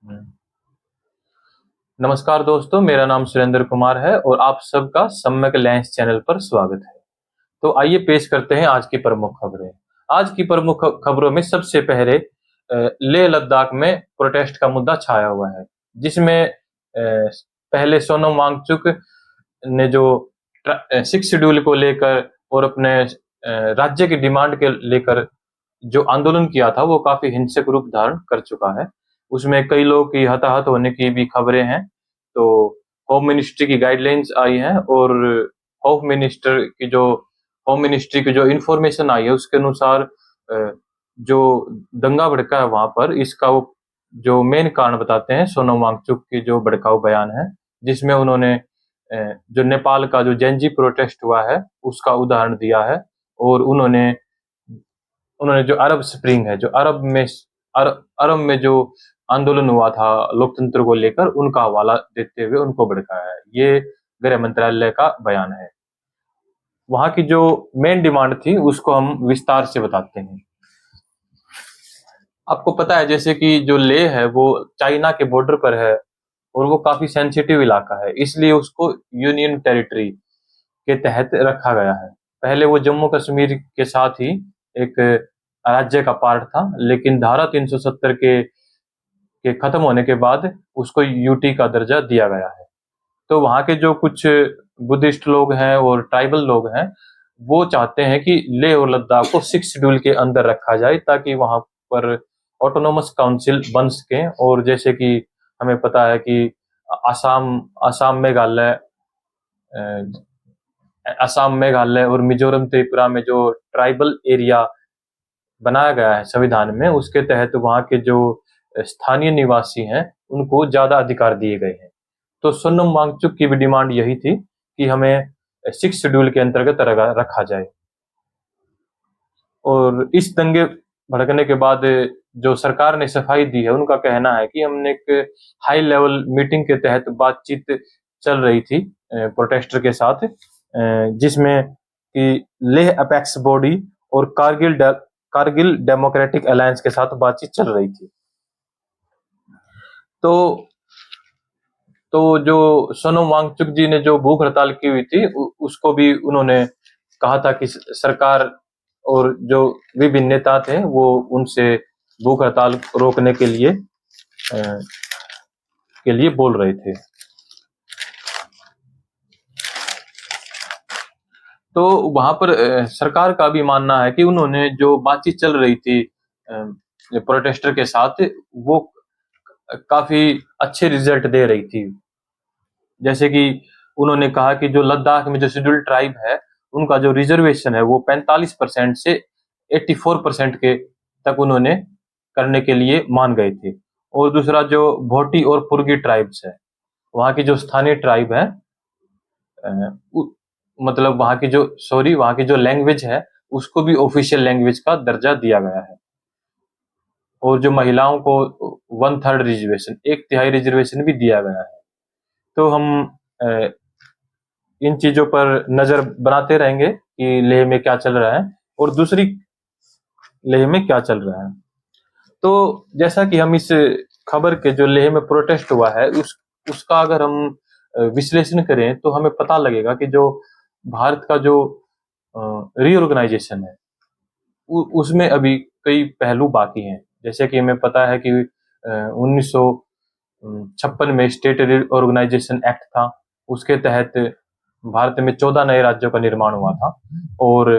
हम्म। नमस्कार दोस्तों, मेरा नाम सुरेंद्र कुमार है और आप सबका सम्यक लेंस चैनल पर स्वागत है। तो आइए पेश करते हैं आज की प्रमुख खबरें। आज की प्रमुख खबरों में सबसे पहले लेह लद्दाख में प्रोटेस्ट का मुद्दा छाया हुआ है, जिसमें पहले सोनम वांगचुक ने जो सिक्स शेड्यूल को लेकर और अपने राज्य की डिमांड के लेकर जो आंदोलन किया था वो काफी हिंसक रूप धारण कर चुका है। उसमें कई लोगों की हताहत होने की भी खबरें हैं। तो होम मिनिस्ट्री की गाइडलाइंस आई हैं और होम मिनिस्टर की जो होम मिनिस्ट्री की जो इंफॉर्मेशन आई है उसके अनुसार जो दंगा भड़का है वहां पर, इसका वो जो मेन कारण बताते हैं सोनम वांगचुक की जो भड़काऊ बयान है, जिसमें उन्होंने जो नेपाल का जो जेनजी प्रोटेस्ट हुआ है उसका उदाहरण दिया है। और उन्होंने उन्होंने जो अरब स्प्रिंग है, जो अरब में जो आंदोलन हुआ था लोकतंत्र को लेकर, उनका हवाला देते हुए उनको भड़काया है। ये गृह मंत्रालय का बयान है। वहां की जो मेन डिमांड थी उसको हम विस्तार से बताते हैं। आपको पता है जैसे कि जो लेह है वो चाइना के बॉर्डर पर है और वो काफी सेंसिटिव इलाका है, इसलिए उसको यूनियन टेरिटरी के तहत रखा गया है। पहले वो जम्मू कश्मीर के साथ ही एक राज्य का पार्ट था, लेकिन धारा 370 के खत्म होने के बाद उसको यूटी का दर्जा दिया गया है। तो वहाँ के जो कुछ बुद्धिस्ट लोग हैं और ट्राइबल लोग हैं, वो चाहते हैं कि लेह और लद्दाख को सिक्स शेड्यूल के अंदर रखा जाए ताकि वहाँ पर ऑटोनोमस काउंसिल बन सके। और जैसे कि हमें पता है कि असम असम मेघालय असम मेघालय और मिजोरम त्रिपुरा में जो ट्राइबल एरिया बनाया गया है संविधान में, उसके तहत वहाँ के जो स्थानीय निवासी हैं उनको ज्यादा अधिकार दिए गए हैं। तो सोनम वांगचुक की भी डिमांड यही थी कि हमें सिक्स शेड्यूल के अंतर्गत रखा जाए। और इस दंगे भड़कने के बाद जो सरकार ने सफाई दी है, उनका कहना है कि हमने एक हाई लेवल मीटिंग के तहत बातचीत चल रही थी प्रोटेस्टर के साथ, जिसमें कि लेह अपेक्स बॉडी और कारगिल डेमोक्रेटिक अलायंस के साथ बातचीत चल रही थी। तो तो जो सोनम वांगचुक जी ने जो भूख हड़ताल की हुई थी उसको भी उन्होंने कहा था कि सरकार और जो विभिन्न नेता थे वो उनसे भूख हड़ताल रोकने के लिए बोल रहे थे। तो वहां पर सरकार का भी मानना है कि उन्होंने जो बातचीत चल रही थी प्रोटेस्टर के साथ, वो काफी अच्छे रिजल्ट दे रही थी। जैसे कि उन्होंने कहा कि जो लद्दाख में जो शेड्यूल्ड ट्राइब है उनका जो रिजर्वेशन है वो 45% से 84% के तक उन्होंने करने के लिए मान गए थे। और दूसरा जो भोटी और पुर्गी ट्राइब्स है, वहाँ की जो स्थानीय ट्राइब है, मतलब वहाँ की जो लैंग्वेज है उसको भी ऑफिशियल लैंग्वेज का दर्जा दिया गया है। और जो महिलाओं को 1/3 रिजर्वेशन, 1/3 रिजर्वेशन भी दिया गया है। तो हम इन चीजों पर नजर बनाते रहेंगे कि लेह में क्या चल रहा है और दूसरी लेह में क्या चल रहा है। तो जैसा कि हम इस खबर के जो लेह में प्रोटेस्ट हुआ है उसका अगर हम विश्लेषण करें तो हमें पता लगेगा कि जो भारत का जो रीऑर्गेनाइजेशन है उसमें अभी कई पहलू बाकी हैं। जैसे कि हमें पता है कि 1956 में स्टेट रीऑर्गेनाइजेशन एक्ट था, उसके तहत भारत में 14 नए राज्यों का निर्माण हुआ था। और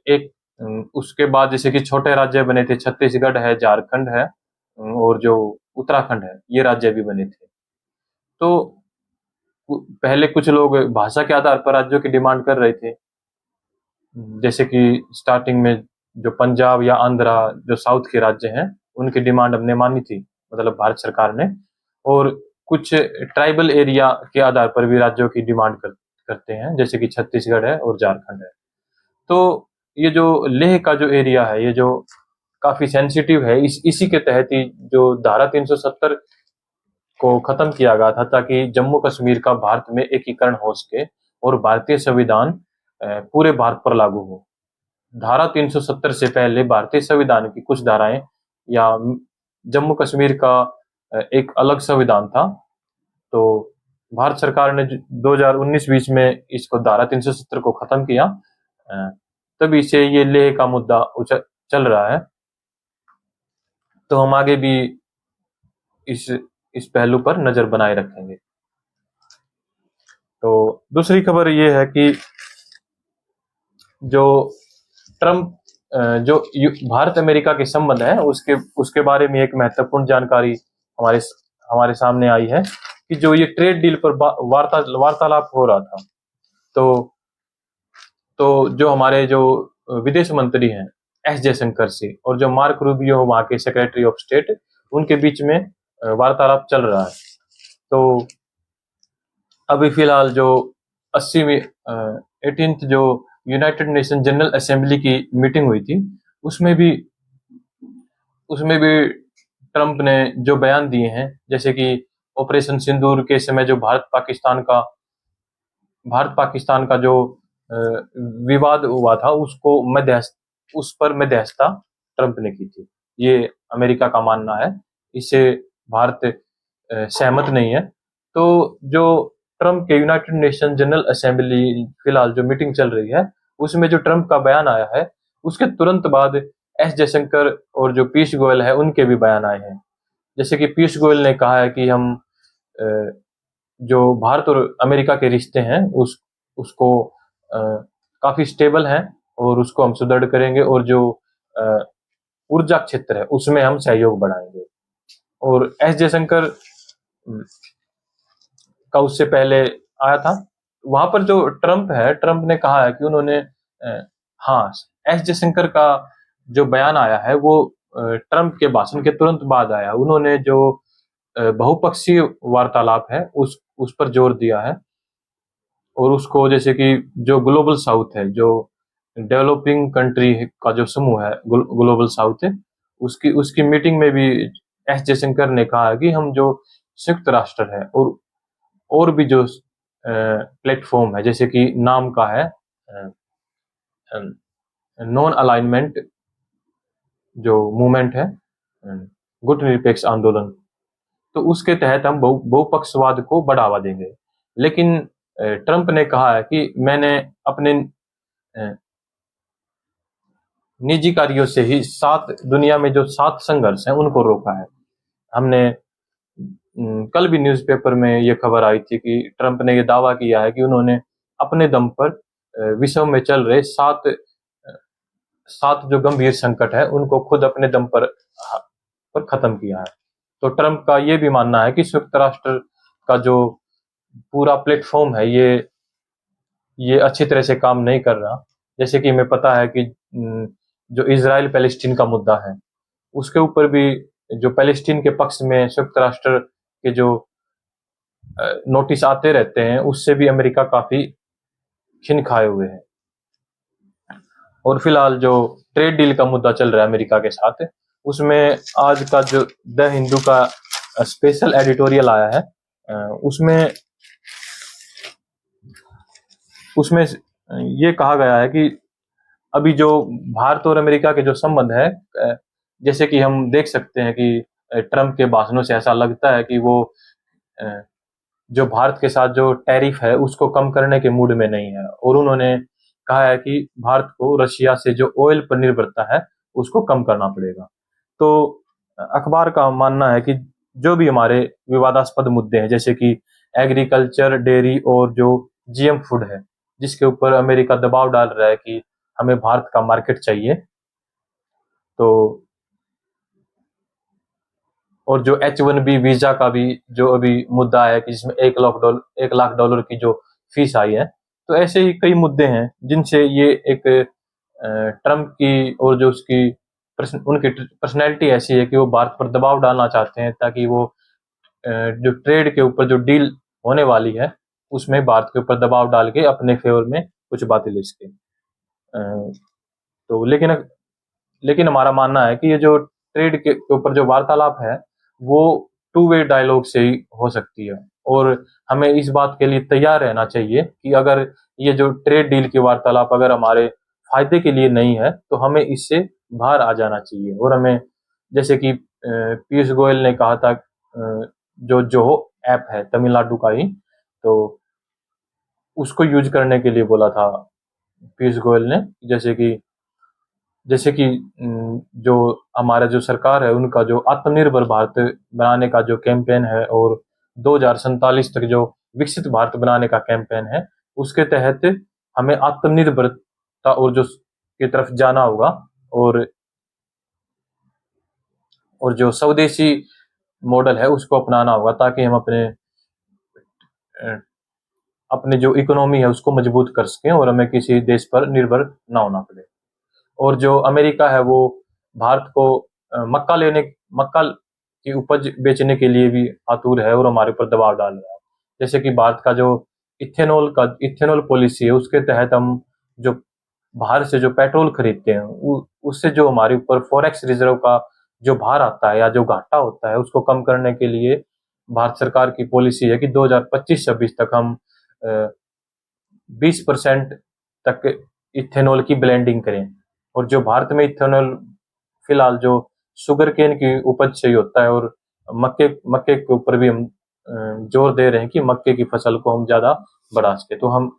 एक उसके बाद जैसे कि छोटे राज्य बने थे, छत्तीसगढ़ है, झारखंड है और जो उत्तराखंड है, ये राज्य भी बने थे। तो पहले कुछ लोग भाषा के आधार पर राज्यों की डिमांड कर रहे थे, जैसे कि स्टार्टिंग में जो पंजाब या आंध्रा जो साउथ के राज्य हैं उनकी डिमांड हमने मानी थी, मतलब भारत सरकार ने। और कुछ ट्राइबल एरिया के आधार पर भी राज्यों की डिमांड करते हैं, जैसे कि छत्तीसगढ़ है और झारखंड है। तो ये जो लेह का जो एरिया है, ये जो काफी सेंसिटिव है, इसी के तहत ही जो धारा 370 को खत्म किया गया था ताकि जम्मू कश्मीर का भारत में एकीकरण हो सके और भारतीय संविधान पूरे भारत पर लागू हो। धारा 370 से पहले भारतीय संविधान की कुछ धाराएं या जम्मू कश्मीर का एक अलग संविधान था। तो भारत सरकार ने 2019-20 में इसको धारा 370 को खत्म किया, तभी से ये लेह का मुद्दा चल रहा है। तो हम आगे भी इस पहलू पर नजर बनाए रखेंगे। तो दूसरी खबर ये है कि जो ट्रम्प जो भारत अमेरिका के संबंध है उसके बारे में एक महत्वपूर्ण जानकारी हमारे सामने आई है कि जो ये ट्रेड डील पर वार्तालाप हो रहा था, तो जो हमारे जो विदेश मंत्री हैं एस जयशंकर से और जो मार्क रूबियो वहां के सेक्रेटरी ऑफ स्टेट, उनके बीच में वार्तालाप चल रहा है। तो अभी फिलहाल जो 80वीं 18th जो यूनाइटेड नेशन जनरल असेंबली की मीटिंग हुई थी, उसमें भी ट्रंप ने जो बयान दिए हैं, जैसे कि ऑपरेशन सिंदूर के समय जो भारत पाकिस्तान का जो विवाद हुआ था, उस पर मध्यस्थता ट्रंप ने की थी। ये अमेरिका का मानना है, इससे भारत सहमत नहीं है। तो जो ट्रंप के यूनाइटेड नेशन जनरल असेंबली फिलहाल जो मीटिंग चल रही है, उसमें जो ट्रंप का बयान आया है, उसके तुरंत बाद एस जयशंकर और जो पीयूष गोयल है, उनके भी बयान आए हैं। जैसे कि पीयूष गोयल ने कहा है कि हम जो भारत और अमेरिका के रिश्ते हैं उसको काफी स्टेबल हैं और उसको हम सुदृढ़ करेंगे, और जो ऊर्जा क्षेत्र है उसमें हम सहयोग बढ़ाएंगे। और एस जयशंकर का उससे पहले आया था, वहां पर जो ट्रंप ने कहा है कि उन्होंने हाँ, एस जयशंकर का जो बयान आया है वो ट्रंप के भाषण के तुरंत बाद आया। उन्होंने जो बहुपक्षीय वार्तालाप है उस पर जोर दिया है, और उसको जैसे कि जो ग्लोबल साउथ है, जो डेवलपिंग कंट्री का जो समूह है ग्लोबल साउथ है, उसकी मीटिंग में भी एस जयशंकर ने कहा है कि हम जो संयुक्त राष्ट्र है और भी जो प्लेटफॉर्म है, जैसे कि नाम का है नॉन अलाइनमेंट जो मूवमेंट है, गुटनिरपेक्ष आंदोलन, तो उसके तहत हम बहुपक्षवाद को बढ़ावा देंगे। लेकिन ट्रंप ने कहा है कि मैंने अपने निजी कार्यों से ही दुनिया में जो 7 संघर्ष हैं उनको रोका है। हमने कल भी न्यूज़पेपर में ये खबर आई थी कि ट्रंप ने ये दावा किया है कि उन्होंने अपने दम पर विश्व में चल रहे 7 जो गंभीर संकट है उनको खुद अपने दम पर खत्म किया है। तो ट्रंप का ये भी मानना है कि संयुक्त राष्ट्र का जो पूरा प्लेटफॉर्म है ये अच्छी तरह से काम नहीं कर रहा। जैसे कि हमें पता है कि जो इजराइल पैलेस्टीन का मुद्दा है, उसके ऊपर भी जो पैलेस्टीन के पक्ष में संयुक्त राष्ट्र के जो नोटिस आते रहते हैं, उससे भी अमेरिका काफी खिन खाए हुए है। और फिलहाल जो ट्रेड डील का मुद्दा चल रहा है अमेरिका के साथ, उसमें आज का जो द हिंदू का स्पेशल एडिटोरियल आया है, उसमें ये कहा गया है कि अभी जो भारत और अमेरिका के जो संबंध है, जैसे कि हम देख सकते हैं कि ट्रंप के भाषणों से ऐसा लगता है कि वो जो भारत के साथ जो टैरिफ है उसको कम करने के मूड में नहीं है, और उन्होंने कहा है कि भारत को रशिया से जो ऑयल पर निर्भरता है उसको कम करना पड़ेगा। तो अखबार का मानना है कि जो भी हमारे विवादास्पद मुद्दे हैं, जैसे कि एग्रीकल्चर, डेयरी और जो जीएम फूड है, जिसके ऊपर अमेरिका दबाव डाल रहा है कि हमें भारत का मार्केट चाहिए, तो और जो H1B वीजा का भी जो अभी मुद्दा है कि जिसमें $1 लाख की जो फीस आई है, तो ऐसे ही कई मुद्दे हैं जिनसे ये एक ट्रंप की और जो उनकी पर्सनैलिटी ऐसी है कि वो भारत पर दबाव डालना चाहते हैं, ताकि वो जो ट्रेड के ऊपर जो डील होने वाली है उसमें भारत के ऊपर दबाव डाल के अपने फेवर में कुछ बातें ले सके। तो लेकिन हमारा मानना है कि ये जो ट्रेड के ऊपर जो वार्तालाप है वो टू वे डायलॉग से ही हो सकती है, और हमें इस बात के लिए तैयार रहना चाहिए कि अगर ये जो ट्रेड डील की वार्तालाप अगर हमारे फायदे के लिए नहीं है तो हमें इससे बाहर आ जाना चाहिए। और हमें, जैसे कि पीयूष गोयल ने कहा था जो जोहो ऐप है तमिलनाडु का ही, तो उसको यूज करने के लिए बोला था पीयूष गोयल ने। जैसे कि जो हमारा जो सरकार है उनका जो आत्मनिर्भर भारत बनाने का जो कैंपेन है और 2047 तक जो विकसित भारत बनाने का कैंपेन है, उसके तहत हमें आत्मनिर्भरता और जो की तरफ जाना होगा, और जो स्वदेशी मॉडल है उसको अपनाना होगा, ताकि हम अपने जो इकोनॉमी है उसको मजबूत कर सकें और हमें किसी देश पर निर्भर ना होना पड़े। और जो अमेरिका है वो भारत को मक्का की उपज बेचने के लिए भी आतुर है और हमारे ऊपर दबाव डाल रहा है। जैसे कि भारत का जो इथेनॉल पॉलिसी है, उसके तहत हम जो बाहर से जो पेट्रोल खरीदते हैं, उससे जो हमारे ऊपर फॉरेक्स रिजर्व का जो भार आता है या जो घाटा होता है, उसको कम करने के लिए भारत सरकार की पॉलिसी है कि 2025-26 तक हम 20% तक इथेनॉल की ब्लेंडिंग करें। और जो भारत में इथेनॉल फिलहाल जो शुगर केन की उपज से ही होता है, और मक्के के ऊपर भी हम जोर दे रहे हैं कि मक्के की फसल को हम ज्यादा बढ़ा सके। तो हम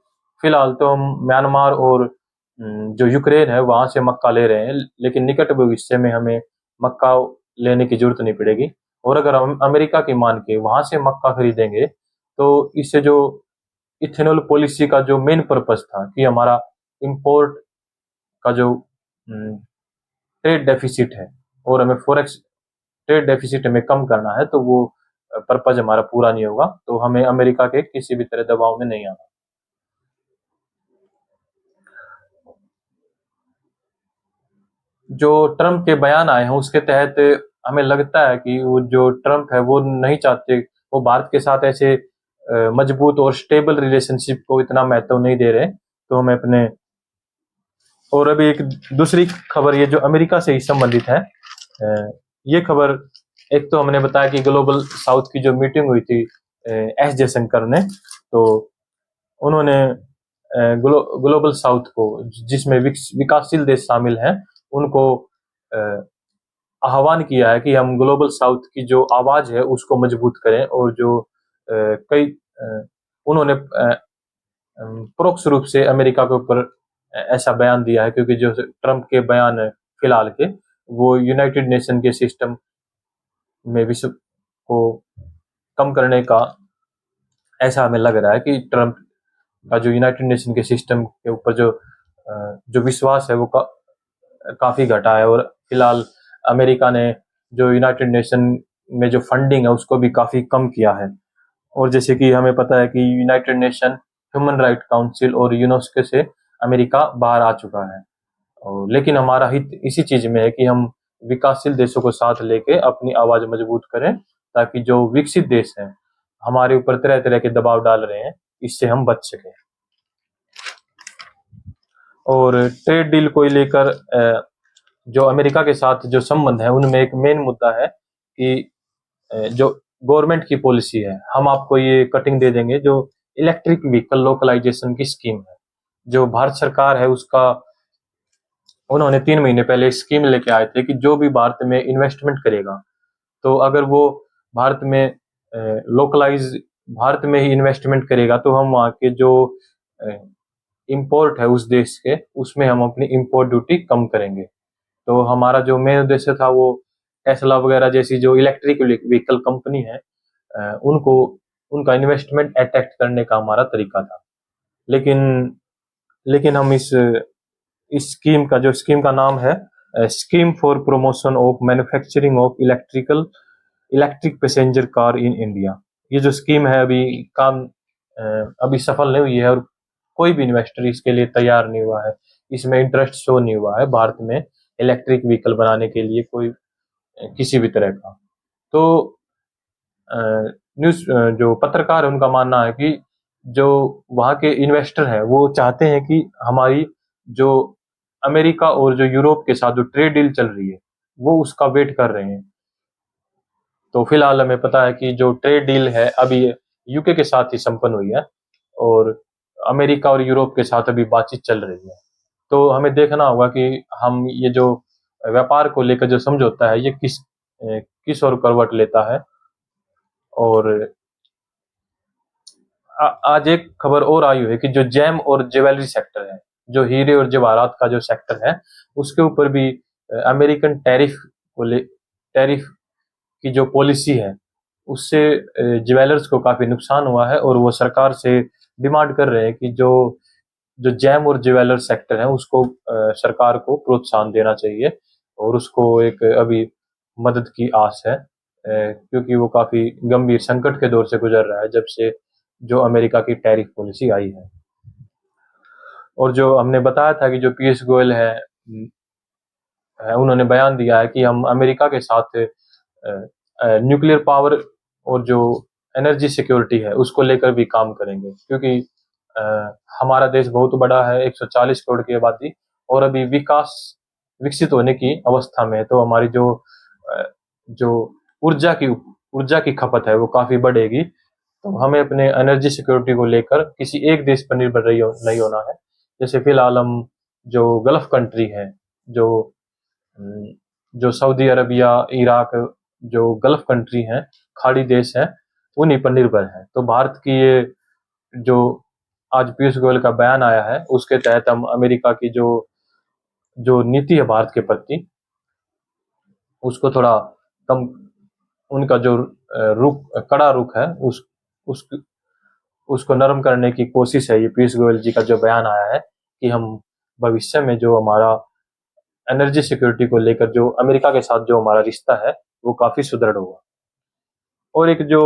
फिलहाल तो हम म्यांमार और जो यूक्रेन है वहां से मक्का ले रहे हैं, लेकिन निकट भविष्य में हमें मक्का लेने की जरूरत नहीं पड़ेगी। और अगर हम अमेरिका की मान के वहां से मक्का खरीदेंगे, तो इससे जो इथेनॉल पॉलिसी का जो मेन पर्पस था कि हमारा इंपोर्ट का जो ट्रेड डेफिसिट है और हमें फॉरेक्स ट्रेड डेफिसिट हमें कम करना है, तो वो पर्पज हमारा पूरा नहीं होगा। तो हमें अमेरिका के किसी भी तरह दबाव में नहीं आना। जो ट्रम्प के बयान आए हैं उसके तहत हमें लगता है कि वो जो ट्रम्प है वो नहीं चाहते, वो भारत के साथ ऐसे मजबूत और स्टेबल रिलेशनशिप को इतना महत्व नहीं दे रहे। तो हमें अपने और अभी एक दूसरी खबर, ये जो अमेरिका से ही संबंधित है, ये खबर, एक तो हमने बताया कि ग्लोबल साउथ की जो मीटिंग हुई थी एस जयशंकर ने, तो उन्होंने ग्लोबल साउथ को, जिसमें विकासशील देश शामिल हैं, उनको आह्वान किया है कि हम ग्लोबल साउथ की जो आवाज है उसको मजबूत करें। और जो कई उन्होंने परोक्ष रूप से अमेरिका के ऊपर ऐसा बयान दिया है, क्योंकि जो ट्रम्प के बयान है फिलहाल के, वो यूनाइटेड नेशन के सिस्टम में विश्व को कम करने का, ऐसा हमें लग रहा है कि ट्रम्प का जो यूनाइटेड नेशन के सिस्टम के ऊपर जो विश्वास है वो काफी घटा है। और फिलहाल अमेरिका ने जो यूनाइटेड नेशन में जो फंडिंग है उसको भी काफी कम किया है। और जैसे कि हमें पता है कि United nation human right council और यूनेस्को से अमेरिका बाहर आ चुका है। और लेकिन हमारा हित इसी चीज में है कि हम विकासशील देशों को साथ लेके अपनी आवाज मजबूत करें, ताकि जो विकसित देश हैं हमारे ऊपर तरह तरह के दबाव डाल रहे हैं, इससे हम बच सकें। और ट्रेड डील को लेकर जो अमेरिका के साथ जो संबंध है उनमें एक मेन मुद्दा है कि जो गवर्नमेंट की पॉलिसी है, हम आपको ये कटिंग दे देंगे, जो इलेक्ट्रिक व्हीकल लोकलाइजेशन की स्कीम है, जो भारत सरकार है उसका, उन्होंने 3 महीने पहले स्कीम लेके आए थे कि जो भी भारत में इन्वेस्टमेंट करेगा, तो अगर वो भारत में लोकलाइज भारत में ही इन्वेस्टमेंट करेगा, तो हम वहाँ के जो इंपोर्ट है उस देश के, उसमें हम अपनी इंपोर्ट ड्यूटी कम करेंगे। तो हमारा जो मेन उद्देश्य था वो टेस्ला वगैरह जैसी जो इलेक्ट्रिक व्हीकल कंपनी है, उनको उनका इन्वेस्टमेंट अट्रैक्ट करने का हमारा तरीका था। लेकिन लेकिन हम इस स्कीम का नाम है scheme for promotion of manufacturing of electric passenger car in India. ये जो स्कीम है अभी काम अभी सफल नहीं हुई है, और कोई भी इन्वेस्टर इसके लिए तैयार नहीं हुआ है, इसमें इंटरेस्ट शो नहीं हुआ है भारत में इलेक्ट्रिक व्हीकल बनाने के लिए कोई किसी भी तरह का। तो न्यूज जो पत्रकार है उनका मानना है कि जो वहाँ के इन्वेस्टर है वो चाहते हैं कि हमारी जो अमेरिका और जो यूरोप के साथ जो ट्रेड डील चल रही है वो उसका वेट कर रहे हैं। तो फिलहाल हमें पता है कि जो ट्रेड डील है अभी यूके के साथ ही संपन्न हुई है, और अमेरिका और यूरोप के साथ अभी बातचीत चल रही है। तो हमें देखना होगा कि हम ये जो व्यापार को लेकर जो समझौता है ये किस ओर करवट लेता है। और आज एक खबर और आई हुई है कि जो जेम और ज्वेलरी सेक्टर है, जो हीरे और जवाहरात का जो सेक्टर है, उसके ऊपर भी अमेरिकन टैरिफ की जो पॉलिसी है, उससे ज्वेलर्स को काफी नुकसान हुआ है और वो सरकार से डिमांड कर रहे हैं कि जो जो जेम और ज्वेलर सेक्टर है उसको सरकार को प्रोत्साहन देना चाहिए और उसको एक अभी मदद की आस है, क्योंकि वो काफी गंभीर संकट के दौर से गुजर रहा है जब से जो अमेरिका की टैरिफ पॉलिसी आई है। और जो हमने बताया था कि जो पीयूष गोयल है उन्होंने बयान दिया है कि हम अमेरिका के साथ न्यूक्लियर पावर और जो एनर्जी सिक्योरिटी है उसको लेकर भी काम करेंगे, क्योंकि अ, हमारा देश बहुत बड़ा है, 140 करोड़ की आबादी, और अभी विकसित होने की अवस्था में है। तो हमारी जो ऊर्जा की खपत है वो काफी बढ़ेगी। तो हमें अपने एनर्जी सिक्योरिटी को लेकर किसी एक देश पर निर्भर नहीं होना है। जैसे फिलहाल हम जो गल्फ कंट्री है, जो अम, जो सऊदी अरबिया, इराक, जो गल्फ कंट्री हैं, खाड़ी देश हैं, उन्हीं पर निर्भर हैं। तो भारत की ये जो आज पीयूष गोयल का बयान आया है, उसके तहत हम अमेरिका की जो जो नीति है भारत के प्रति, उसको थोड़ा कम, उनका जो कड़ा रुख है, उस उसको नरम करने की कोशिश है। ये पीयूष गोयल जी का जो बयान आया है कि हम भविष्य में जो हमारा एनर्जी सिक्योरिटी को लेकर जो अमेरिका के साथ जो हमारा रिश्ता है वो काफी सुदृढ़ होगा। और एक जो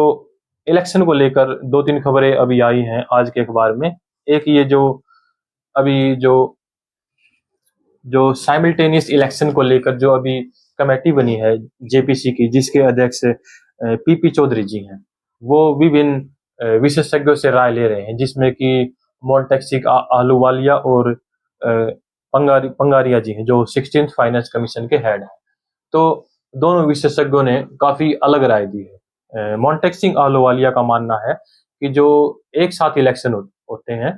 इलेक्शन को लेकर दो तीन खबरें अभी आई हैं आज के अखबार में। एक ये जो अभी जो साइमल्टेनियस इलेक्शन को लेकर जो अभी कमेटी बनी है जेपीसी की, जिसके अध्यक्ष पीपी चौधरी जी हैं, वो विभिन्न विशेषज्ञों से राय ले रहे हैं, जिसमें कि मोन्टेक्सिक आहलूवालिया और पंगारिया जी हैं, जो 16th फाइनेंस कमीशन के हेड हैं। तो दोनों विशेषज्ञों ने काफी अलग राय दी है। मोन्टेक सिंह आहलूवालिया का मानना है कि जो एक साथ इलेक्शन होते हैं,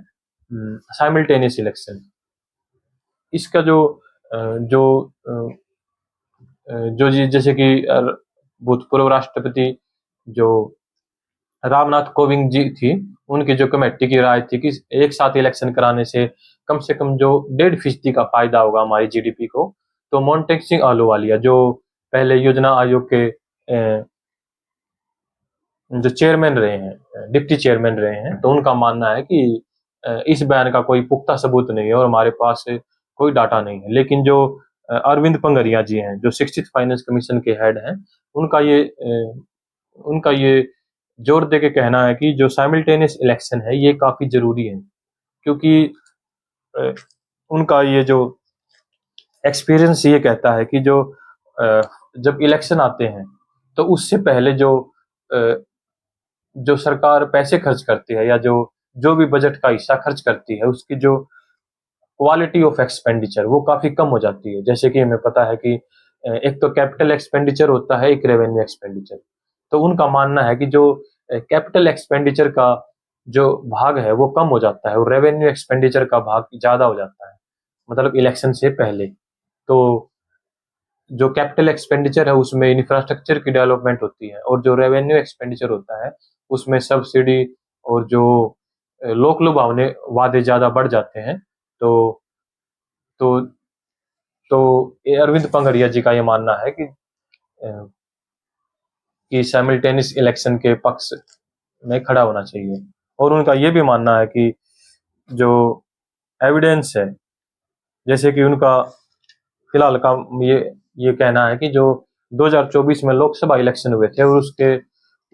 साइमल्टेनियस इलेक्शन, इसका जो जैसे कि भूतपूर्व राष्ट्रपति जो रामनाथ कोविंद जी थी, उनकी जो कमेटी की राय थी कि एक साथ इलेक्शन कराने से कम जो 1.5% का फायदा होगा हमारी जीडीपी को। तो मोन्टेक सिंह आहलूवालिया जो पहले योजना आयोग के जो चेयरमैन रहे हैं, डिप्टी चेयरमैन रहे हैं, तो उनका मानना है कि इस बयान का कोई पुख्ता सबूत नहीं है और हमारे पास कोई डाटा नहीं है। लेकिन जो अरविंद पंगरिया जी हैं, जो 60th फाइनेंस कमीशन के हेड हैं, उनका ये जोर दे के कहना है कि जो साइमल्टेनियस इलेक्शन है ये काफी जरूरी है, क्योंकि अ, उनका ये जो एक्सपीरियंस ये कहता है कि जब इलेक्शन आते हैं तो उससे पहले अ, जो सरकार पैसे खर्च करती है या जो भी बजट का हिस्सा खर्च करती है, उसकी जो क्वालिटी ऑफ एक्सपेंडिचर वो काफी कम हो जाती है। जैसे कि हमें पता है कि एक तो कैपिटल एक्सपेंडिचर होता है, एक रेवेन्यू एक्सपेंडिचर। तो उनका मानना है कि जो कैपिटल एक्सपेंडिचर का जो भाग है वो कम हो जाता है और रेवेन्यू एक्सपेंडिचर का भाग ज्यादा हो जाता है, मतलब इलेक्शन से पहले। तो जो कैपिटल एक्सपेंडिचर है उसमें इंफ्रास्ट्रक्चर की डेवलपमेंट होती है, और जो रेवेन्यू एक्सपेंडिचर होता है उसमें सब्सिडी और जो लोक लुभावने वादे ज्यादा बढ़ जाते हैं। तो तो तो ये अरविंद पंगड़िया जी का ये मानना है कि साइमल्टेनियस इलेक्शन के पक्ष में खड़ा होना चाहिए। और उनका ये भी मानना है कि जो एविडेंस है, जैसे कि उनका फिलहाल का ये कहना है कि जो 2024 में लोकसभा इलेक्शन हुए थे और उसके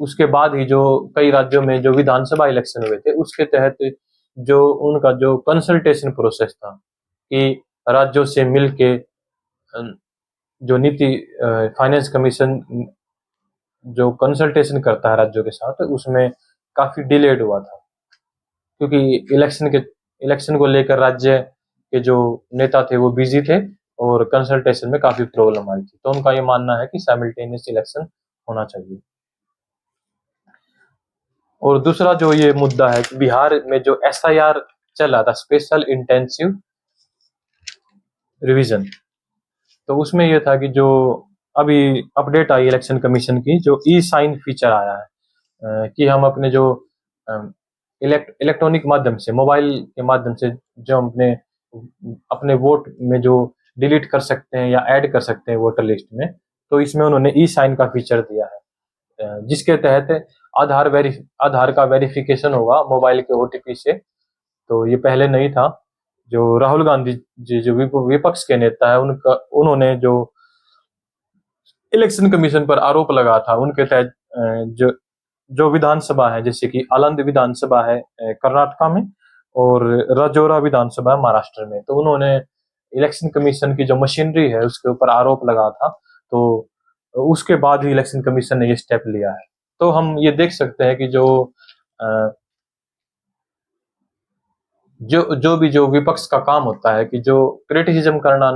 उसके बाद ही जो कई राज्यों में जो विधानसभा इलेक्शन हुए थे, उसके तहत जो उनका जो कंसल्टेशन प्रोसेस था कि राज्यों से मिलके जो नीति फाइनेंस कमीशन जो कंसल्टेशन करता है राज्यों के साथ, उसमें काफी डिलेड हुआ था, क्योंकि इलेक्शन को लेकर राज्य के जो नेता थे वो बिजी थे और कंसल्टेशन में काफी प्रॉब्लम आई थी। तो उनका ये मानना है कि साइमल्टेनियस इलेक्शन होना चाहिए। और दूसरा जो ये मुद्दा है कि बिहार में जो एसआईआर चल रहा था, स्पेशल इंटेंसिव रिवीजन, तो उसमें ये था कि जो अभी अपडेट आई इलेक्शन कमीशन की, जो ई साइन फीचर आया है, कि हम अपने जो इलेक्ट्रॉनिक माध्यम से, मोबाइल के माध्यम से जो हम अपने अपने वोट में जो डिलीट कर सकते हैं या ऐड कर सकते हैं वोटर लिस्ट में, तो इसमें उन्होंने ई साइन का फीचर दिया है, जिसके तहत आधार का वेरिफिकेशन होगा मोबाइल के ओटीपी से। तो ये पहले नहीं था। जो राहुल गांधी जी जो विपक्ष के नेता है, उनका उन्होंने जो इलेक्शन कमीशन पर आरोप लगा था, उनके तहत जो जो विधानसभा है, जैसे कि आलंद विधानसभा है कर्नाटका में, और राजौरा विधानसभा है महाराष्ट्र में, तो उन्होंने इलेक्शन कमीशन की जो मशीनरी है उसके ऊपर आरोप लगा था। तो उसके बाद ही इलेक्शन कमीशन ने ये स्टेप लिया है। तो हम ये देख सकते हैं कि अ, जो विपक्ष का काम होता है कि जो क्रिटिसिज्म करना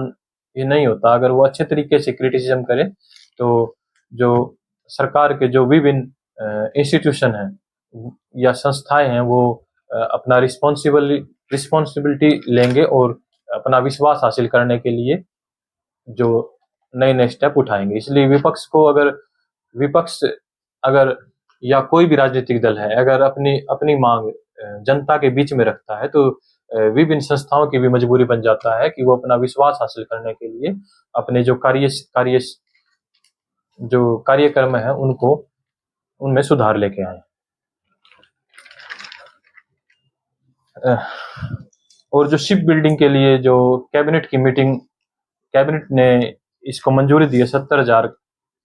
ये नहीं होता, अगर वो अच्छे तरीके से क्रिटिसिज्म करे तो जो सरकार के जो विभिन्न इंस्टीट्यूशन हैं या संस्थाएं हैं वो अपना रिस्पॉन्सिबिलिटी लेंगे और अपना विश्वास हासिल करने के लिए जो नए नए स्टेप उठाएंगे। इसलिए विपक्ष अगर या कोई भी राजनीतिक दल है, अगर अपनी अपनी मांग जनता के बीच में रखता है, तो विभिन्न संस्थाओं की भी मजबूरी बन जाता है कि वो अपना विश्वास हासिल करने के लिए अपने जो कार्यक्रम है उनको उनमें सुधार लेके आए। और जो शिप बिल्डिंग के लिए जो कैबिनेट ने इसको मंजूरी दी है, 70,000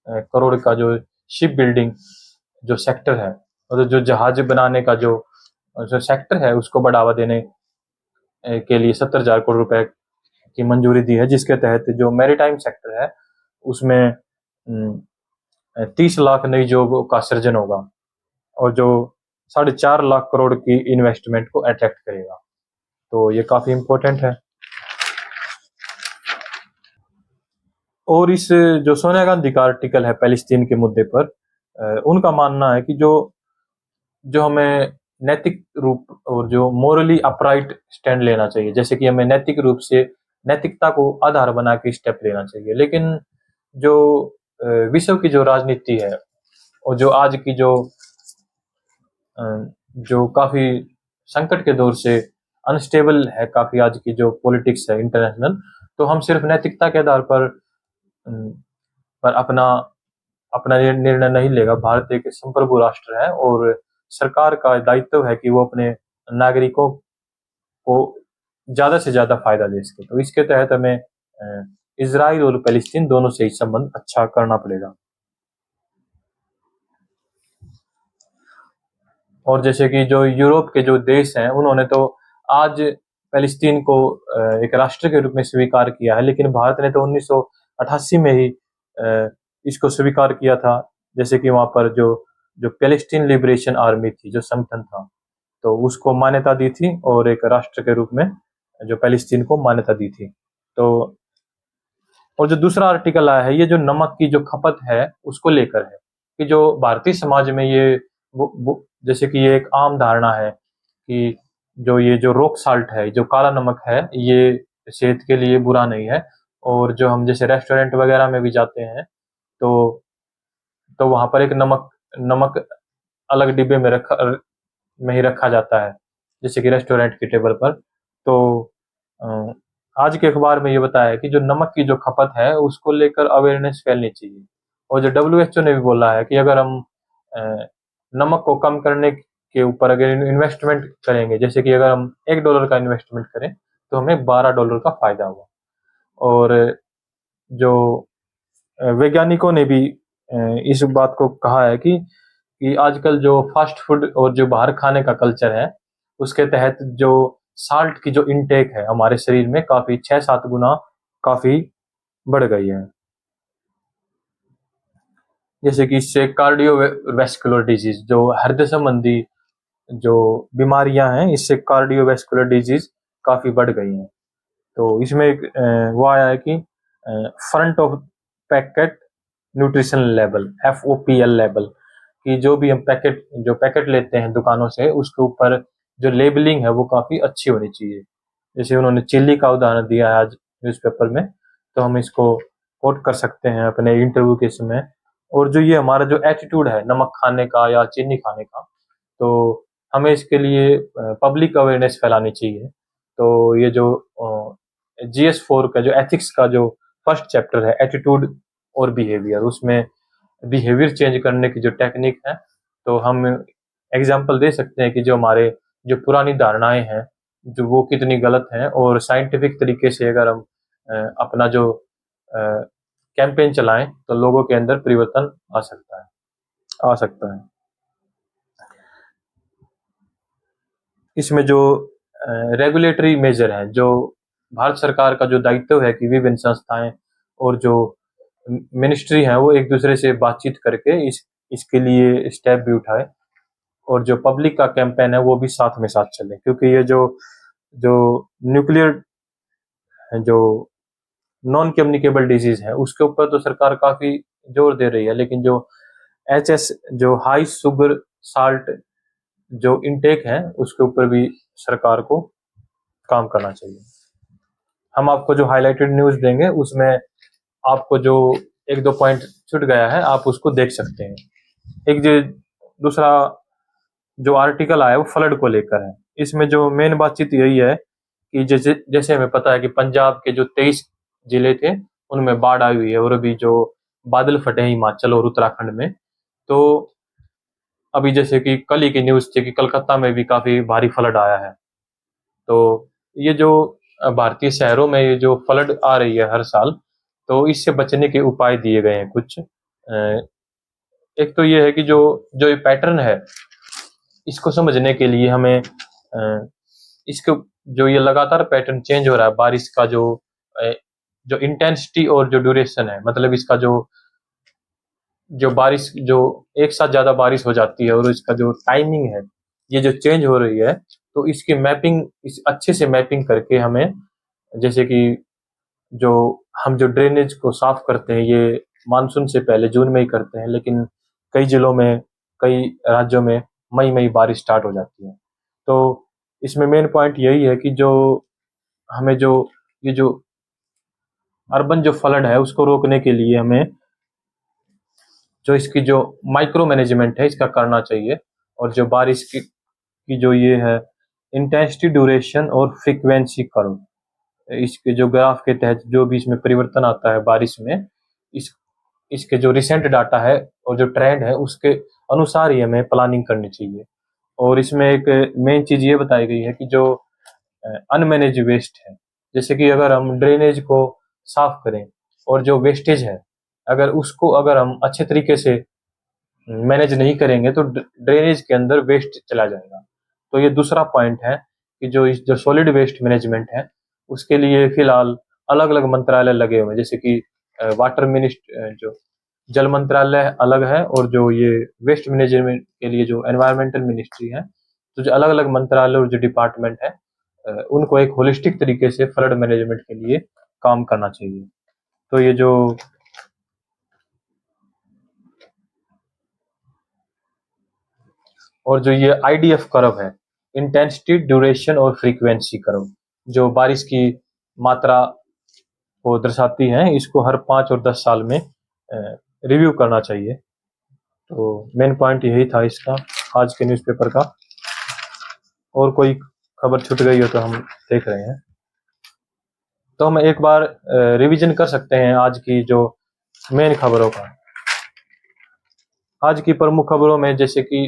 करोड़ का जो शिप बिल्डिंग जो सेक्टर है, और जो जहाज बनाने का जो जो सेक्टर है उसको बढ़ावा देने के लिए 70,000 करोड़ रुपए की मंजूरी दी है, जिसके तहत जो मैरीटाइम सेक्टर है उसमें 30 लाख नई जॉब का सृजन होगा, और जो 4.5 लाख करोड़ की इन्वेस्टमेंट को अट्रैक्ट करेगा। तो ये काफी इम्पोर्टेंट है। और इस जो सोनिया गांधी का आर्टिकल है पैलेस्टीन के मुद्दे पर, उनका मानना है कि जो जो हमें नैतिक रूप और जो मोरली अपराइट स्टैंड लेना चाहिए, जैसे कि हमें नैतिक रूप से नैतिकता को आधार बना के स्टेप लेना चाहिए। लेकिन जो विश्व की जो राजनीति है और जो आज की जो काफी संकट के दौर से अनस्टेबल है, काफी आज की जो पॉलिटिक्स है इंटरनेशनल, तो हम सिर्फ नैतिकता के आधार पर अपना अपना निर्णय नहीं लेगा। भारत एक संप्रभु राष्ट्र है और सरकार का दायित्व है कि वो अपने नागरिकों को ज्यादा से ज्यादा फायदा दे सके। तो इसके तहत हमें इजराइल और पैलेस्टीन दोनों से ही संबंध अच्छा करना पड़ेगा। और जैसे कि जो यूरोप के जो देश हैं, उन्होंने तो आज पैलेस्टीन को एक राष्ट्र के रूप में स्वीकार किया है, लेकिन भारत ने तो 1988 में ही इसको स्वीकार किया था। जैसे कि वहां पर जो जो पैलेस्टीन लिबरेशन आर्मी थी, जो संगठन था, तो उसको मान्यता दी थी और एक राष्ट्र के रूप में जो पैलेस्टीन को मान्यता दी थी। तो और जो दूसरा आर्टिकल आया है, ये जो नमक की जो खपत है उसको लेकर है, कि जो भारतीय समाज में ये जैसे कि ये एक आम धारणा है कि जो रॉक साल्ट है, जो काला नमक है, ये सेहत के लिए बुरा नहीं है। और जो हम जैसे रेस्टोरेंट वगैरह में भी जाते हैं, तो वहां पर एक नमक नमक अलग डिब्बे में ही रखा जाता है, जैसे कि रेस्टोरेंट की टेबल पर। तो अ, आज के अखबार में ये बताया है कि जो नमक की जो खपत है उसको लेकर अवेयरनेस फैलनी चाहिए। और जो डब्ल्यूएचओ ने भी बोला है कि अगर हम अ, नमक को कम करने के ऊपर अगर इन्वेस्टमेंट करेंगे, जैसे कि अगर हम $1 का इन्वेस्टमेंट करें तो हमें $12 का फायदा होगा। और जो वैज्ञानिकों ने भी इस बात को कहा है कि आजकल जो फास्ट फूड और जो बाहर खाने का कल्चर है, उसके तहत जो साल्ट की जो इनटेक है हमारे शरीर में काफी 6-7 गुना काफी बढ़ गई है। जैसे कि इससे कार्डियोवैस्कुलर डिजीज, जो हृदय संबंधी जो बीमारियां हैं, इससे कार्डियोवैस्कुलर डिजीज काफी बढ़ गई हैं। तो इसमें एक वो आया है कि front of packet nutrition level, FOPL level, कि जो भी हम पैकेट लेते हैं दुकानों से, उसके ऊपर जो लेबलिंग है वो काफी अच्छी होनी चाहिए। जैसे उन्होंने चिल्ली का उदाहरण दिया है आज न्यूज़पेपर में, तो हम इसको कोट कर सकते हैं अपने इंटरव्यू के समय और जो ये हमारा जो एटीट्यूड है नमक खाने का या चीनी खाने का, तो हमें इसके लिए पब्लिक अवेयरनेस फैलानी चाहिए। तो ये जो GS4 का जो एथिक्स का जो फर्स्ट चैप्टर है, एटीट्यूड और बिहेवियर, उसमें बिहेवियर चेंज करने की जो टेक्निक है, तो हम एग्जाम्पल दे सकते हैं कि जो हमारे जो पुरानी धारणाएं हैं, जो वो कितनी गलत हैं, और साइंटिफिक तरीके से अगर हम अपना जो कैंपेन चलाएं तो लोगों के अंदर परिवर्तन आ सकता है। इसमें जो रेगुलेटरी मेजर है, जो भारत सरकार का जो दायित्व है कि विभिन्न संस्थाएं और जो मिनिस्ट्री है वो एक दूसरे से बातचीत करके इसके लिए स्टेप भी उठाए, और जो पब्लिक का कैंपेन है वो भी साथ में साथ चले, क्योंकि ये जो जो न्यूक्लियर जो नॉन कम्युनिकेबल डिजीज है उसके ऊपर तो सरकार काफी जोर दे रही है, लेकिन जो HS जो हाई शुगर साल्ट जो इनटेक है उसके ऊपर भी सरकार को काम करना चाहिए। हम आपको जो हाईलाइटेड न्यूज देंगे उसमें आपको जो एक दो पॉइंट छूट गया है आप उसको देख सकते हैं। एक जो दूसरा जो आर्टिकल आया है वो फ्लड को लेकर है। इसमें जो मेन बातचीत यही है कि जैसे जैसे हमें पता है कि पंजाब के जो 23 जिले थे उनमें बाढ़ आई हुई है, और अभी जो बादल फटे हैं हिमाचल और उत्तराखंड में, तो अभी जैसे कि कल ही की न्यूज थी कि कलकत्ता में भी काफी भारी फ्लड आया है। तो ये जो भारतीय शहरों में ये जो फ्लड आ रही है हर साल, तो इससे बचने के उपाय दिए गए हैं कुछ। एक तो ये है कि जो जो ये पैटर्न है इसको समझने के लिए हमें इसको जो ये लगातार पैटर्न चेंज हो रहा है बारिश का, जो इंटेंसिटी और जो ड्यूरेशन है, मतलब इसका जो जो बारिश जो एक साथ ज्यादा बारिश हो जाती है और इसका जो टाइमिंग है ये जो चेंज हो रही है, तो इसकी मैपिंग इस अच्छे से मैपिंग करके हमें, जैसे कि जो हम जो ड्रेनेज को साफ करते हैं ये मानसून से पहले जून में ही करते हैं, लेकिन कई जिलों में कई राज्यों में मई में ही बारिश स्टार्ट हो जाती है। तो इसमें मेन पॉइंट यही है कि जो हमें जो ये जो अर्बन जो फ्लड है उसको रोकने के लिए हमें जो इसकी जो माइक्रो मैनेजमेंट है इसका करना चाहिए, और जो बारिश की जो ये है इंटेंसिटी ड्यूरेशन और फ्रीक्वेंसी कर्व, इसके जो ग्राफ के तहत जो भी इसमें परिवर्तन आता है बारिश में, इस इसके जो रिसेंट डाटा है और जो ट्रेंड है उसके अनुसार ही हमें प्लानिंग करनी चाहिए। और इसमें एक मेन चीज ये बताई गई है कि जो अनमैनेज वेस्ट है, जैसे कि अगर हम ड्रेनेज को साफ करें और जो वेस्टेज है अगर उसको अगर हम अच्छे तरीके से मैनेज नहीं करेंगे तो ड्रेनेज के अंदर वेस्ट चला जाएगा। तो ये दूसरा पॉइंट है कि जो सॉलिड वेस्ट मैनेजमेंट है उसके लिए फिलहाल अलग अलग मंत्रालय लगे हुए हैं, जैसे कि वाटर मिनिस्ट्री जो जल मंत्रालय अलग है, और जो ये वेस्ट मैनेजमेंट के लिए जो एनवायरमेंटल मिनिस्ट्री है, तो जो अलग अलग मंत्रालय और जो डिपार्टमेंट है उनको एक होलिस्टिक तरीके से फ्लड मैनेजमेंट के लिए काम करना चाहिए। तो ये जो और जो ये IDF कर्व है, इंटेंसिटी ड्यूरेशन और फ्रीक्वेंसी कर्व, जो बारिश की मात्रा को दर्शाती है, इसको हर 5 और 10 साल में रिव्यू करना चाहिए। तो मेन पॉइंट यही था इसका आज के न्यूज़पेपर का। और कोई खबर छूट गई हो तो हम देख रहे हैं, तो हम एक बार रिवीजन कर सकते हैं आज की जो मेन खबरों का। आज की प्रमुख खबरों में जैसे कि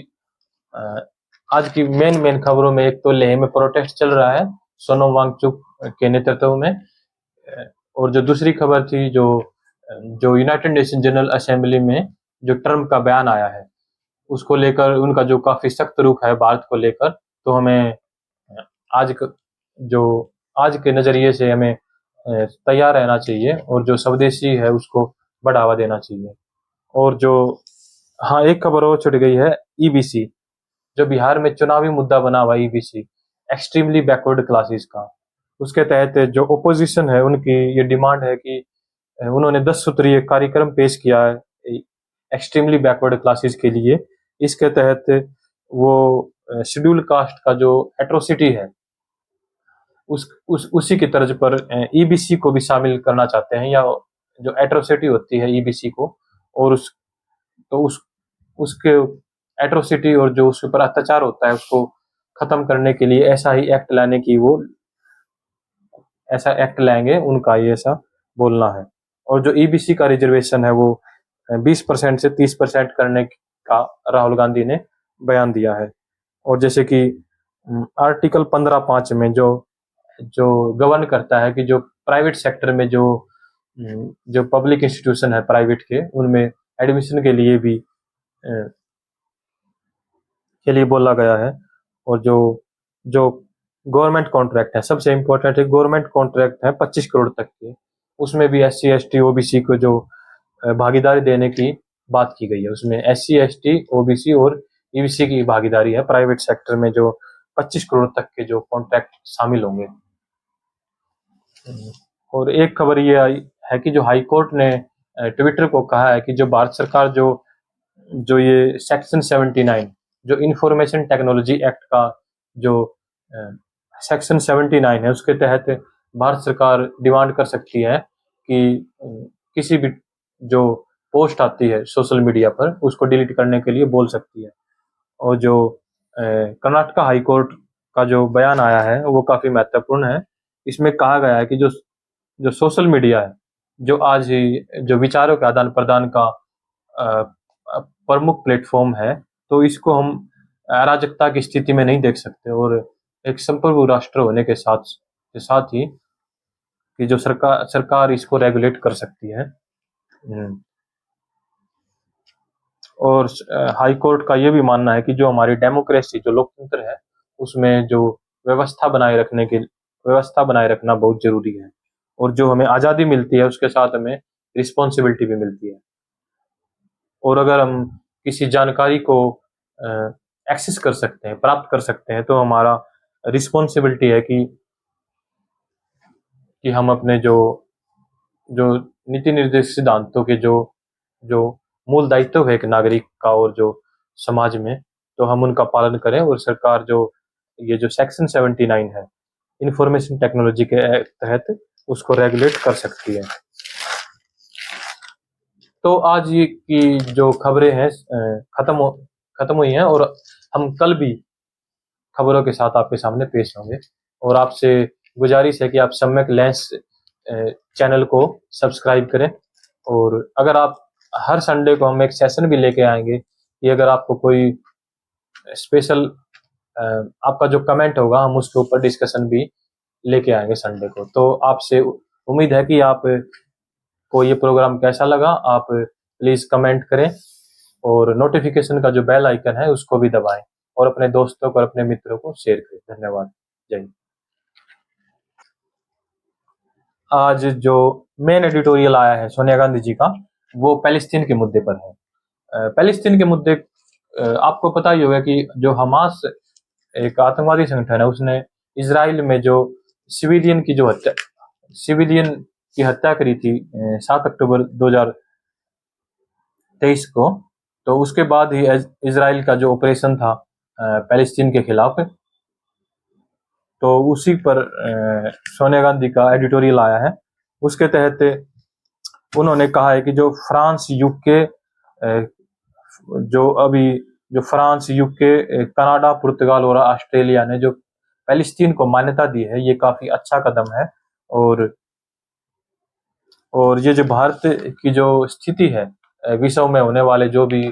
आज की मेन खबरों में एक तो लेह में प्रोटेस्ट चल रहा है सोनम वांगचुक के नेतृत्व में, और जो दूसरी खबर थी जो जो यूनाइटेड नेशन जनरल असेंबली में जो ट्रम्प का बयान आया है उसको लेकर उनका जो काफी सख्त रुख है भारत को लेकर, तो हमें आज जो आज के नजरिए से हमें तैयार रहना चाहिए और जो स्वदेशी है उसको बढ़ावा देना चाहिए। और जो हाँ एक खबर और छूट गई है, EBC जो बिहार में चुनावी मुद्दा बना हुआ EBC एक्सट्रीमली बैकवर्ड क्लासेस का, उसके तहत जो ओपोजिशन है उनकी ये डिमांड है कि उन्होंने 10 सूत्रीय कार्यक्रम पेश किया है एक्सट्रीमली बैकवर्ड क्लासेस के लिए। इसके तहत वो शेड्यूल कास्ट का जो एट्रोसिटी है उसी की तर्ज पर EBC को भी शामिल करना चाहते हैं, या जो एट्रोसिटी होती है EBC को, और तो उसके एट्रोसिटी और जो उसके ऊपर अत्याचार होता है उसको खत्म करने के लिए ऐसा एक्ट लाएंगे, उनका ये ऐसा बोलना है। और जो ईबीसी का रिजर्वेशन है वो 20% से 30% करने का राहुल गांधी ने बयान दिया है। और जैसे कि आर्टिकल 15(5) में जो जो गवर्न करता है कि जो प्राइवेट सेक्टर में जो पब्लिक इंस्टीट्यूशन है प्राइवेट के, उनमें एडमिशन के लिए भी बोला गया है। और जो जो गवर्नमेंट कॉन्ट्रैक्ट है, सबसे इम्पोर्टेंट है गवर्नमेंट कॉन्ट्रैक्ट है 25 करोड़ तक के, उसमें भी SC ST OBC को जो भागीदारी देने की बात की गई है। उसमें SC ST OBC और EBC की भागीदारी है प्राइवेट सेक्टर में, जो 25 करोड़ तक के जो कॉन्ट्रैक्ट शामिल होंगे। और एक खबर ये आई है कि जो हाई कोर्ट ने ट्विटर को कहा है कि जो भारत सरकार जो जो ये सेक्शन 79, जो इंफॉर्मेशन टेक्नोलॉजी एक्ट का जो सेक्शन 79 है, उसके तहत भारत सरकार डिमांड कर सकती है कि किसी भी जो पोस्ट आती है सोशल मीडिया पर उसको डिलीट करने के लिए बोल सकती है। और जो कर्नाटका हाई कोर्ट का जो बयान आया है वो काफी महत्वपूर्ण है। इसमें कहा गया है कि जो जो सोशल मीडिया है, जो आज ही जो विचारों के आदान प्रदान का प्रमुख प्लेटफॉर्म है, तो इसको हम अराजकता की स्थिति में नहीं देख सकते। और एक संप्रभु राष्ट्र होने के साथ ही कि जो सरकार इसको रेगुलेट कर सकती है। और हाई कोर्ट का ये भी मानना है कि जो हमारी डेमोक्रेसी, जो लोकतंत्र है, उसमें जो व्यवस्था बनाए रखना बहुत जरूरी है। और जो हमें आज़ादी मिलती है उसके साथ हमें रिस्पॉन्सिबिलिटी भी मिलती है। और अगर हम किसी जानकारी को एक्सेस कर सकते हैं, प्राप्त कर सकते हैं, तो हमारा रिस्पॉन्सिबिलिटी है कि हम अपने जो जो नीति निर्देश सिद्धांतों के जो जो मूल दायित्व है एक नागरिक का और जो समाज में, तो हम उनका पालन करें। और सरकार जो ये जो सेक्शन 79 है इंफॉर्मेशन टेक्नोलॉजी के तहत, उसको रेगुलेट कर सकती है। तो आज ये की जो खबरें हैं खत्म हुई हैं, और हम कल भी खबरों के साथ आपके सामने पेश होंगे। और आपसे गुजारिश है कि आप सम्यक लेंस चैनल को सब्सक्राइब करें। और अगर आप हर संडे को हम एक सेशन भी लेके आएंगे कि अगर आपको कोई स्पेशल आपका जो कमेंट होगा, हम उसके ऊपर डिस्कशन भी लेके आएंगे संडे को। तो आपसे उम्मीद है कि आप को ये प्रोग्राम कैसा लगा। आप प्लीज कमेंट करें और नोटिफिकेशन का जो बेल आइकन है उसको भी दबाएं, और अपने दोस्तों को और अपने मित्रों को शेयर करें। धन्यवाद। जय हिंद। आज जो मेन एडिटोरियल आया है सोनिया गांधी जी का, वो पैलेस्टीन के मुद्दे पर है। पैलेस्टीन के मुद्दे, आपको पता ही होगा कि जो हमास एक आतंकवादी संगठन है, उसने इजराइल में जो सिविलियन की हत्या करी थी 7 अक्टूबर 2023 को। तो उसके बाद ही इजराइल का जो ऑपरेशन था पैलेस्टीन के खिलाफ, तो उसी पर सोनिया गांधी का एडिटोरियल आया है। उसके तहत उन्होंने कहा है कि जो फ्रांस यूके कनाडा, पुर्तगाल और ऑस्ट्रेलिया ने जो पैलेस्टीन को मान्यता दी है, ये काफी अच्छा कदम है। और ये जो भारत की जो स्थिति है, विश्व में होने वाले जो भी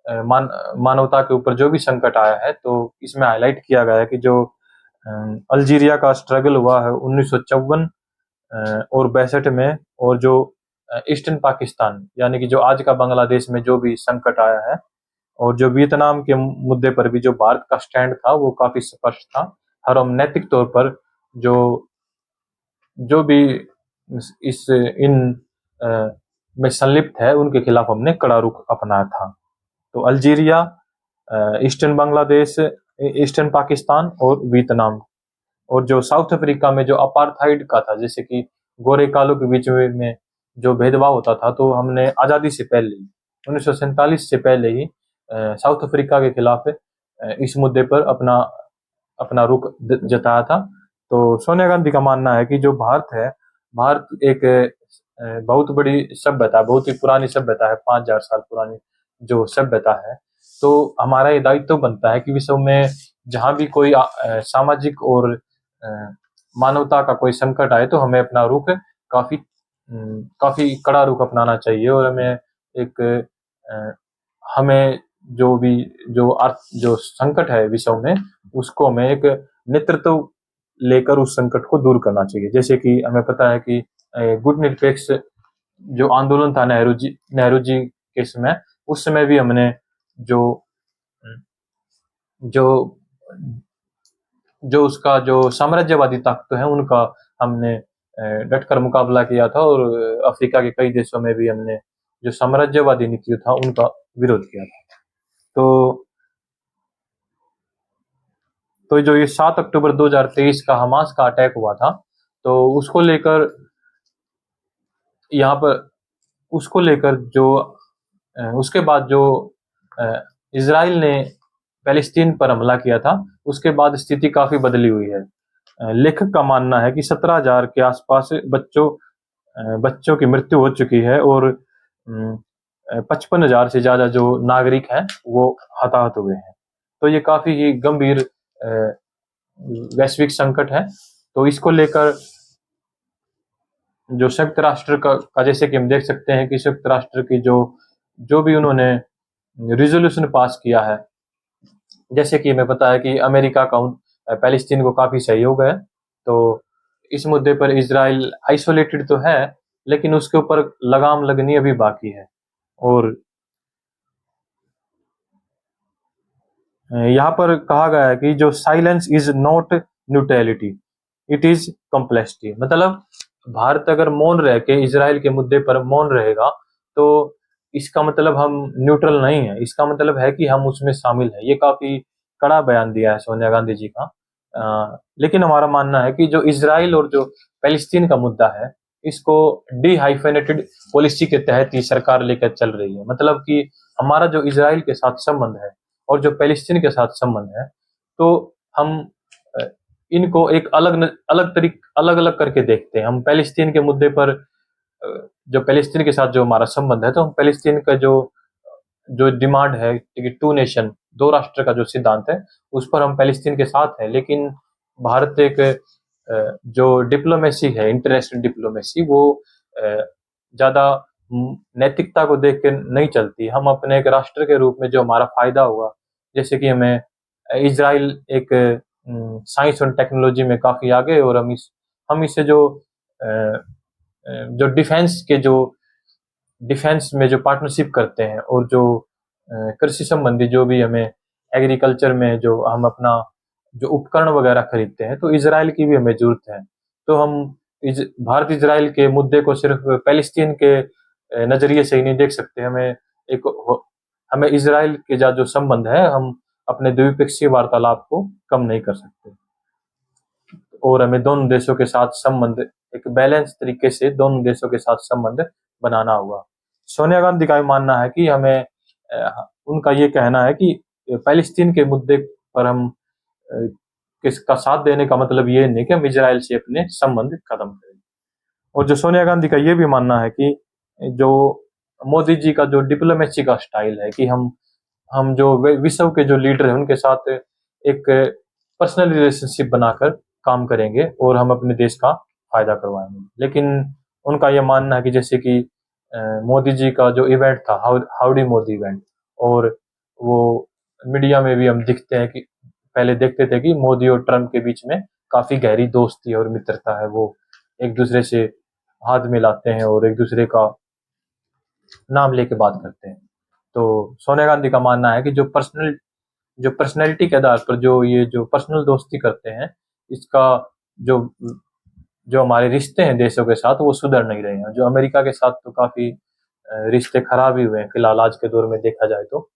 मानवता के ऊपर जो भी संकट आया है, तो इसमें हाईलाइट किया गया है कि जो अल्जीरिया का स्ट्रगल हुआ है 1954 और 62 में, और जो ईस्टर्न पाकिस्तान यानी कि जो आज का बांग्लादेश में जो भी संकट आया है, और जो वियतनाम के मुद्दे पर भी जो भारत का स्टैंड था वो काफी स्पष्ट था। और हम नैतिक तौर पर जो भी इन में संलिप्त है उनके खिलाफ हमने कड़ा रुख अपनाया था। तो Algeria, eastern Bangladesh, eastern Pakistan और वियतनाम। और जो साउथ अफ्रीका में जो अपार्थाइड का था, जैसे कि गोरे कालों के बीच में जो भेदभाव होता था, तो हमने आज़ादी से पहले 1947 से पहले ही साउथ अफ्रीका के खिलाफ इस मुद्दे पर अपना रुख जताया था। तो सोनिया गांधी का मानना है कि जो भारत है, भारत एक बहुत बड़ी सभ्यता, बहुत ही पुरानी सभ्यता है, 5000 साल पुरानी जो सभ्यता है। तो हमारा ये दायित्व बनता है कि विश्व में जहाँ भी कोई सामाजिक और मानवता का कोई संकट आए तो हमें अपना रुख काफी कड़ा रुख अपनाना चाहिए, और हमें एक हमें जो भी जो संकट है विश्व में, उसको हमें एक नेतृत्व लेकर उस संकट को दूर करना चाहिए। जैसे कि हमें पता है कि गुटनिरपेक्ष जो आंदोलन था नेहरू जी के समय, उस समय भी हमने जो जो जो उसका जो साम्राज्यवादी ताकत है उनका हमने डटकर मुकाबला किया था, और अफ्रीका के कई देशों में भी हमने जो साम्राज्यवादी नीति था उनका विरोध किया था। तो जो ये 7 अक्टूबर 2023 का हमास का अटैक हुआ था, तो उसको लेकर यहाँ पर उसको लेकर जो उसके बाद जो इजराइल ने पैलेस्तीन पर हमला किया था, उसके बाद स्थिति काफी बदली हुई है। लेखक का मानना है कि 17,000 के आसपास बच्चों की मृत्यु हो चुकी है, और 55,000 से ज्यादा जो नागरिक हैं वो हताहत हुए हैं। तो ये काफी ही गंभीर वैश्विक संकट है। तो इसको लेकर जो संयुक्त राष्ट्र का जैसे कि हम देख सकते हैं कि संयुक्त राष्ट्र की जो भी उन्होंने रिजोल्यूशन पास किया है, जैसे कि हमें पता है कि अमेरिका का पैलेस्तीन को काफी सहयोग है। तो इस मुद्दे पर इजराइल आइसोलेटेड तो है, लेकिन उसके ऊपर लगाम लगनी अभी बाकी है। और यहाँ पर कहा गया है कि जो silence is not neutrality, it is complexity. मतलब भारत अगर मौन रह के इजराइल के मुद्दे पर मौन रहेगा तो इसका मतलब हम न्यूट्रल नहीं है, इसका मतलब है कि हम उसमें शामिल है। ये काफी कड़ा बयान दिया है सोनिया गांधी जी का। लेकिन हमारा मानना है कि जो इजराइल और जो पैलेस्तीन का मुद्दा है, इसको डीहाइफेनेटेड पॉलिसी के तहत ही सरकार लेकर चल रही है। मतलब कि हमारा जो इजराइल के साथ संबंध है और जो पैलेस्टीन के साथ संबंध है, तो हम इनको एक अलग अलग करके देखते हैं। हम पैलेस्तीन के मुद्दे पर जो पैलेस्तीन के साथ जो हमारा संबंध है, तो हम पैलेस्तीन का जो जो डिमांड है कि 2 नेशन 2 राष्ट्र का जो सिद्धांत है, उस पर हम पैलेस्तीन के साथ हैं। लेकिन भारत एक जो डिप्लोमेसी है, इंटरनेशनल डिप्लोमेसी, वो ज्यादा नैतिकता को देख के नहीं चलती। हम अपने एक राष्ट्र के रूप में जो हमारा फायदा हुआ, जैसे कि हमें इजराइल एक साइंस और टेक्नोलॉजी में काफी आगे, और हम इससे जो डिफेंस में जो पार्टनरशिप करते हैं, और जो कृषि संबंधी जो भी हमें एग्रीकल्चर में जो हम अपना जो उपकरण वगैरह खरीदते हैं, तो इजराइल की भी हमें जरूरत है। तो हम भारत इजराइल के मुद्दे को सिर्फ पैलेस्तीन के नजरिए से ही नहीं देख सकते। हमें इजराइल के जो संबंध है, हम अपने द्विपक्षीय वार्तालाप को कम नहीं कर सकते, और हमें दोनों देशों के साथ संबंध एक बैलेंस तरीके से दोनों देशों के साथ संबंध बनाना होगा। सोनिया गांधी का मानना है कि उनका ये कहना है कि पैलेस्तीन के मुद्दे पर हम किसका साथ देने का मतलब ये नहीं कि हम इजराइल से अपने संबंध खत्म करें। और जो सोनिया गांधी का ये भी मानना है कि जो मोदी जी का जो डिप्लोमेसी का स्टाइल है कि हम जो विश्व के जो लीडर हैं उनके साथ एक पर्सनल रिलेशनशिप बनाकर काम करेंगे, और हम अपने देश का फायदा करवाएंगे। लेकिन उनका यह मानना है कि जैसे कि मोदी जी का जो इवेंट था, हाउडी मोदी इवेंट, और वो मीडिया में भी हम दिखते हैं कि पहले देखते थे कि मोदी और ट्रम्प के बीच में काफी गहरी दोस्ती और मित्रता है। वो एक दूसरे से हाथ मिलाते हैं और एक दूसरे का नाम लेके बात करते हैं। तो सोनिया गांधी का मानना है कि जो पर्सनैलिटी के आधार पर जो पर्सनल दोस्ती करते हैं, इसका जो जो हमारे रिश्ते हैं देशों के साथ, वो सुधर नहीं रहे हैं। जो अमेरिका के साथ तो काफी रिश्ते खराब ही हुए हैं फिलहाल, आज के दौर में देखा जाए तो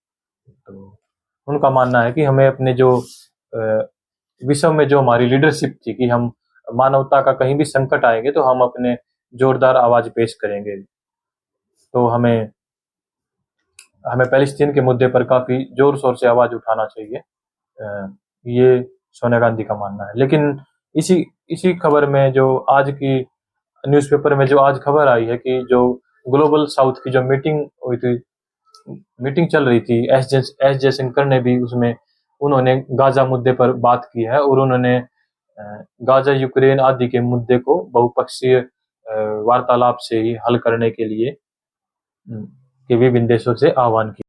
उनका मानना है कि हमें अपने जो विश्व में जो हमारी लीडरशिप थी कि हम मानवता का कहीं भी संकट आएंगे तो हम अपने जोरदार आवाज पेश करेंगे। तो हमें पैलेस्तीन के मुद्दे पर काफी जोर शोर से आवाज उठाना चाहिए। ये सोनिया गांधी का मानना है। लेकिन इसी इसी खबर में जो आज की न्यूज़पेपर में जो आज खबर आई है कि जो ग्लोबल साउथ की जो मीटिंग हुई थी, मीटिंग चल रही थी, एस जयशंकर ने भी उसमें उन्होंने गाजा मुद्दे पर बात की है और उन्होंने गाजा यूक्रेन आदि के मुद्दे को बहुपक्षीय वार्तालाप से ही हल करने के लिए के विभिन्न देशों से आह्वान किया।